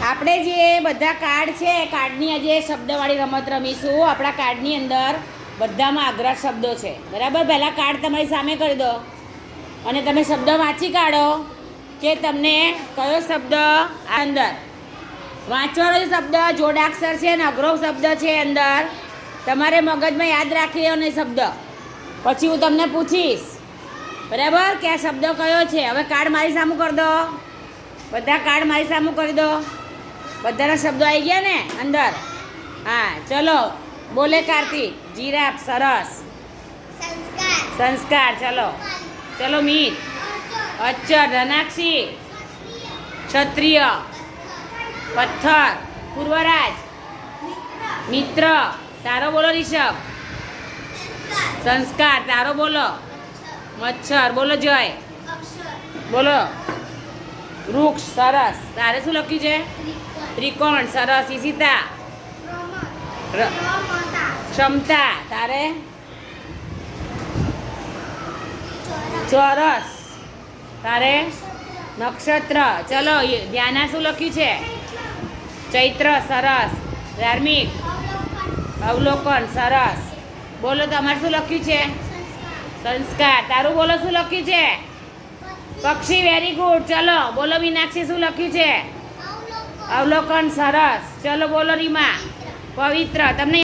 આપણે જે બધા કાર્ડ છે કાર્ડની આજે શબ્દવાળી રમત રમીશું. આપણા કાર્ડની અંદર બધામાં અઘરા શબ્દો છે, બરાબર. પહેલાં કાર્ડ તમારી સામે કરી દો અને તમે શબ્દ વાંચી કાઢો કે તમને કયો શબ્દ અંદર વાંચવાનો શબ્દ જોડાક્ષર છે અને અઘરો શબ્દ છે અંદર. તમારે મગજમાં યાદ રાખી લેવાનો શબ્દ, પછી હું તમને પૂછીશ, બરાબર, કે આ શબ્દ કયો છે. હવે કાર્ડ મારી સામું કરી દો, બધા કાર્ડ મારી સામું કરી દો. બધાના શબ્દો આવી ગયા ને અંદર? હા, ચલો બોલે કાર્તિક. જીરાફ, સરસ. સંસ્કાર, ચલો ચલો. મીત, અચ્છર. ધનાક્ષી, ક્ષત્રિય. પથ્થર, પૂર્વરાજ. મિત્ર, તારો બોલો. રિષભ, સંસ્કાર. તારો બોલો. મચ્છર, બોલો. જય, બોલો. વૃક્ષ, સરસ. તારે શું લખ્યું છે? ત્રિકોણ, સરસ. ઈશિતા, ક્ષમતા. તારે ચોરસ. તારે નક્ષત્ર. ચલો, ધ્યાના શું લખ્યું છે? ચૈત્ર, સરસ. ધાર્મિક, અવલોકન, સરસ. બોલો, તમારે શું લખ્યું છે? સંસ્કાર. તારું બોલો, શું લખ્યું છે? પક્ષી, વેરી ગુડ. ચલો બોલો. મીનાક્ષી, શું લખ્યું છે? અવલોકન, સરસ. ચલો બોલો. રીમા, પવિત્ર. તમને